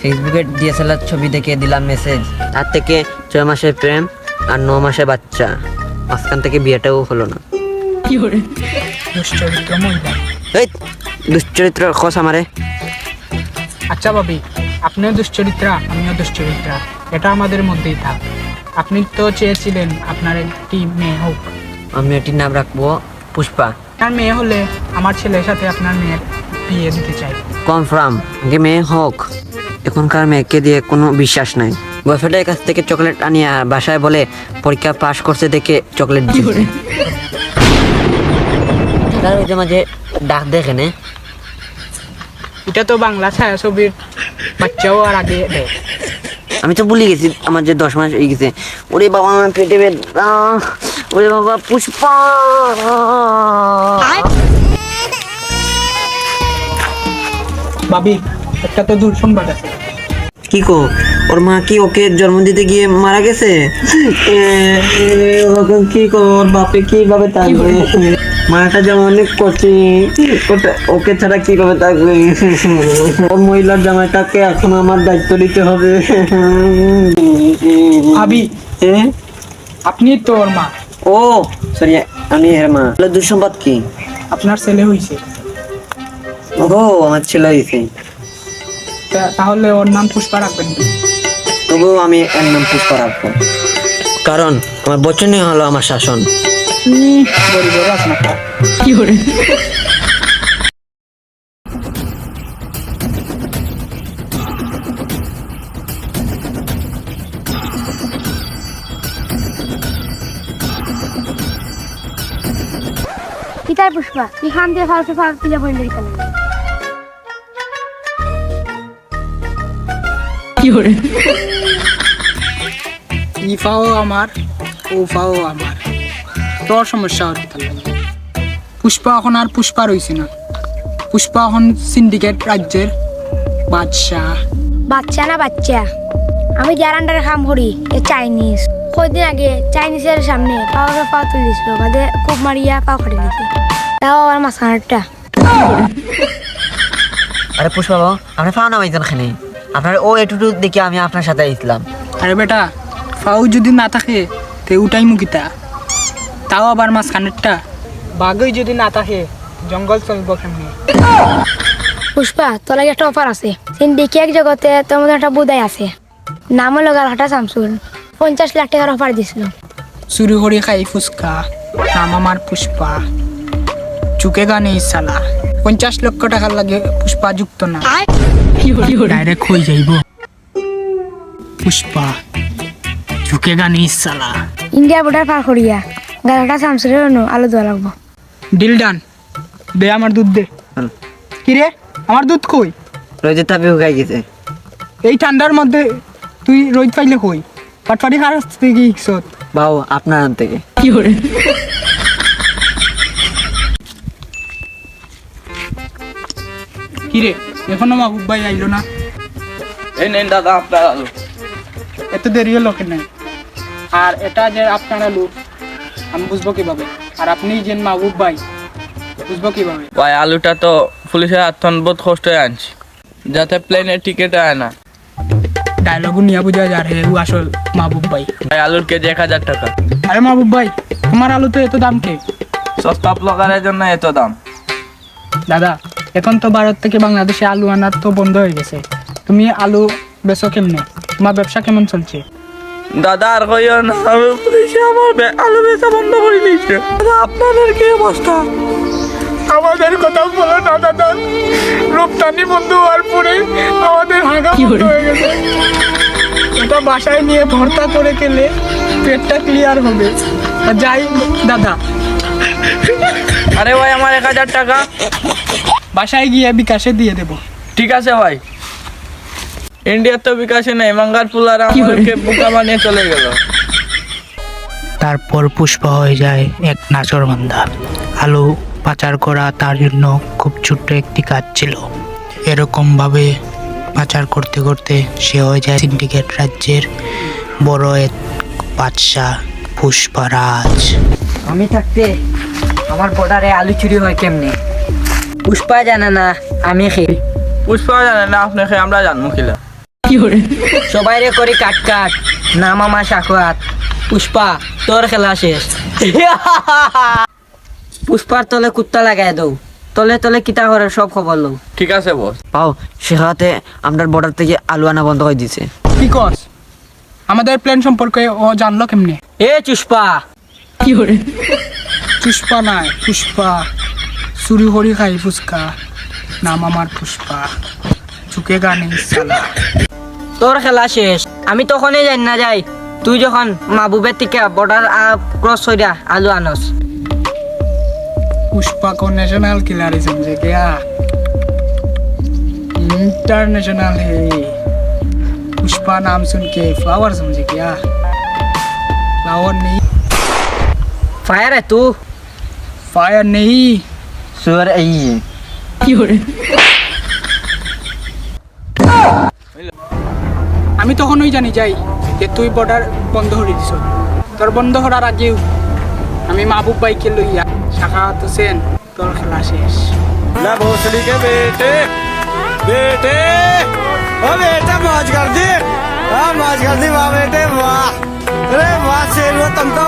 ফেসবুকে ডিএসএলআর ছবি দেখে দিলাম মেসেজ। তার থেকে 6 মাসের প্রেম আর 9 মাসের বাচ্চা, মাঝখান থেকে বিয়েটাও হলো না। দুশ্চরিত্র মহিলা। এই দুশ্চরিত্র খোস আমারে। আচ্ছা ভাবি, আপনিও দুশ্চরিত্রা, আমিও দুশ্চরিত্রা, এটা আমাদের মধ্যেই থাক। আপনি তো চেয়েছিলেন আপনার একটি মেয়ে হোক। আমি এটির নাম রাখবো পুষ্পা। আপনার মেয়ে হলে আমার ছেলের সাথে আপনার মেয়ের বিয়ে দিতে চাই। কনফার্ম আগে মেয়ে হোক। এখনকার মেয়েকে দিয়ে কোনো বিশ্বাস নাই। বয়ফ্রেন্ডের কাছ থেকে চকলেট আনিয়ে বাসায় বলে পরীক্ষা পাস করছে দেখে চকলেট দিবে। তার মাঝে মাঝে ডাক দেখে নে। এটা তো বাংলা ছায়াছবির বাচ্চাও আর আগে দেয়। আমি তো ভুলে গেছি আমার যে 10 মাস হয়ে গেছে। ওরে বাবা আমার পেটে ব্যথা, ওরে বাবা পুষ্পা। ভাবি, একটা তো দূর সংবাদ আছে। কি কো, ওর মা কি ওকে জন্ম দিতে গিয়ে মারা গেছে? কি কো, ওর বাপে কিভাবে থাকবে? মাটা যেমন অনেক কচি, ওকে ছাড়া কিভাবে থাকবে? ওর মহিলার জামাইটাকে এখন আমার দায়িত্ব নিতে হবে। ভাবি, আপনি তো ওর মা। ও সরি, আমি এর মা। দুঃসংবাদ কি? আপনার ছেলে হয়েছে। ও আমার ছেলে হয়েছে। তাহলে ওর নাম পুষ্পা রাখবেন। তবুও আমি এর নাম পুষ্পা রাখবো, কারণ আমার বচনই হলো আমার শাসন। গরিবের রাজমাতা। কিতার পুষ্পা তুই খান দিয়ে ফালতু ফালতু বললি কেন? ইফাও আমার, ওফাও আমার, তোর সমস্যা আর কি? পুষ্পা এখন আর পুষ্পা রইছে না। পুষ্পা এখন সিন্ডিকেট রাজ্যের বাদশাহ। বাচ্চা না বাচ্চা, আমি যার আন্ডারে কাম করি এ চাইনিজ। কদিন আগে চাইনিজের সামনে পাওয়া পাও তুলিছিল, বাদে খুব মারিয়া পাও ফাটে দিতে, তাও আমার মাঝখানেরটা। আরে পুষ্পা বাবু, আপনি ফাও না মাইতেন খানি, আপনার ও এটুটু দেখে আমি আপনার সাথে আইছিলাম। আরে বেটা, ফাউ যদি না থাকে তে উঠাই মুখিতা, তাও আবার মাঝখানেরটা। বাঘই যদি না থাকে জঙ্গল চলব কেমনি? পুষ্পা তোর লাগে একটা অফার আছে। সিন্ডিকেট জগতে তোর মধ্যে একটা বুদাই আছে, নাম হলো গালহাটা শামসুল। 50 লাখ টাকার অফার দিছিল। চুরি করে খাই ফুচকা, নাম আমার পুষ্পা, চুকে গানে ইসালা। 50 লক্ষ টাকার লাগে পুষ্পা যুক্ত না, ডাইরেক্ট হয়ে যাইব পুষ্পা, চুকে গানে ইসালা। ইন্ডিয়া বর্ডার পার করিয়া গালহাটা শামসুলের আলো দেওয়া লাগবো। Deal done. দে আমার দুধ দে। কিরে, আমার দুধ কই? রোজের তাপে শুকাই গেছে। এই ঠান্ডার মধ্যে তুই রোদ পাইলে কই? পাটপাটি খার থেকে ইকসত বাবু আপনার হাত থেকে। কিরে, এখনো মাহবুব ভাই আইলো না? এই নেন দাদা আপনার আলু। এত দেরি হলো কেন? আর এটা যে আপনার আলু, আমি বুঝবো কিভাবে? আর আপনি যে মাহবুব ভাই, বুঝবো কিভাবে? ভাই আলুটা তো পুলিশের হাতন বহুত কষ্ট আনছি, যাতে প্লেনের টিকিট আয় না। ডায়লগু নিয়ে বুঝা যার হে ও আসল মাহবুব ভাই। ভাই আলুর কেজি 1000 টাকা। আরে মাহবুব ভাই, তোমার আলু তো এত দাম কে? সস্তা ব্লগারের জন্য এত দাম। দাদা, এখন তো ভারত থেকে বাংলাদেশে আলু আনার তো বন্ধ হয়ে গেছে। তুমি আলু বেচো কেমনে? তোমার ব্যবসা কেমন চলছে? দাদা আর কইও না, পুলিশে আমার আলু বেচা বন্ধ করে দিয়েছে। দাদা আপনাদের কি অবস্থা? আমাদের কথা বলো না দাদা, রপ্তানি বন্ধ হওয়ার পরে আমাদের হাগা বন্ধ হয়ে গেছে। এটা বাসায় নিয়ে ভর্তা করে খেলে পেটটা ক্লিয়ার হবে। আর যাই দাদা, আরে ভাই আমার 1000 টাকা। বাসায় গিয়ে বিকাশে দিয়ে দেবো। ঠিক আছে ভাই। ইন্ডিয়ার তো বিকাশে নেই, মাঙ্গার পুলারা আমাকে বোকা বানিয়ে চলে গেল। তারপর পুষ্পা হয়ে যায় এক নাচরবান্ধা। আলু পাচার করা তার জন্য খুব ছোট্ট একটি কাজ ছিল। এরকম ভাবে পাচার করতে করতে সে হয়ে যায় সিন্ডিকেট রাজ্যের বড় এক বাদশাহ, পুষ্পারাজ। আমি থাকতে আমার বর্ডারে আলু চুরি হয় কেমনে? পুষ্পা জানে না, আমি খেয়ে। পুষ্পা জানে না, আপনি আমরা জানবো কিলা। সবাই রে করি কাট কাট, নাম আমার সাকুয়াত। পুষ্পা তোর খেলা শেষ। পুষ্পার তলে কুত্তা লাগাই দৌ, তলে তলে কিতা করে সব খবর লও। ঠিক আছে বস। পাও সেখাতে আমরা বর্ডার থেকে আলু আনা বন্ধ করে দিছে। কি কস? আমাদের প্ল্যান সম্পর্কে ও জানলো কেমনে? এ চুষ্পা, পুষ্পা নাই, পুষ্পা চুরি করি খাই ফুচকা, নাম আমার পুষ্পা, চুকে গানে সালা। তোর খেলা শেষ। আমি তখনই জানি না যাই তুই যখন মাহবুবের থেকে বর্ডার ক্রস হইয়া আলু আনস। पुष्पा को नेशनल खिलाड़ी समझे क्या? इंटरनेशनल है। पुष्पा नाम सुन के फ्लावर समझे क्या? फ्लावर नहीं, ফায়ার है तू। फायर नहीं। সুর এই আমি তখনই জানি যাই যে তুই বর্ডার বন্ধ করে দিছ। তোর বন্ধ করার আগেও আমি মাহবুব ভাইকে লইয়া শাখাত হোসেন, তোর খেলা শেষ। ना भोसड़ी के बेटे बेटे ओ बेटा मौज कर दी। हाँ मौज कर दी वाह बेटे वाह। अरे वाह शेर वो तुम तो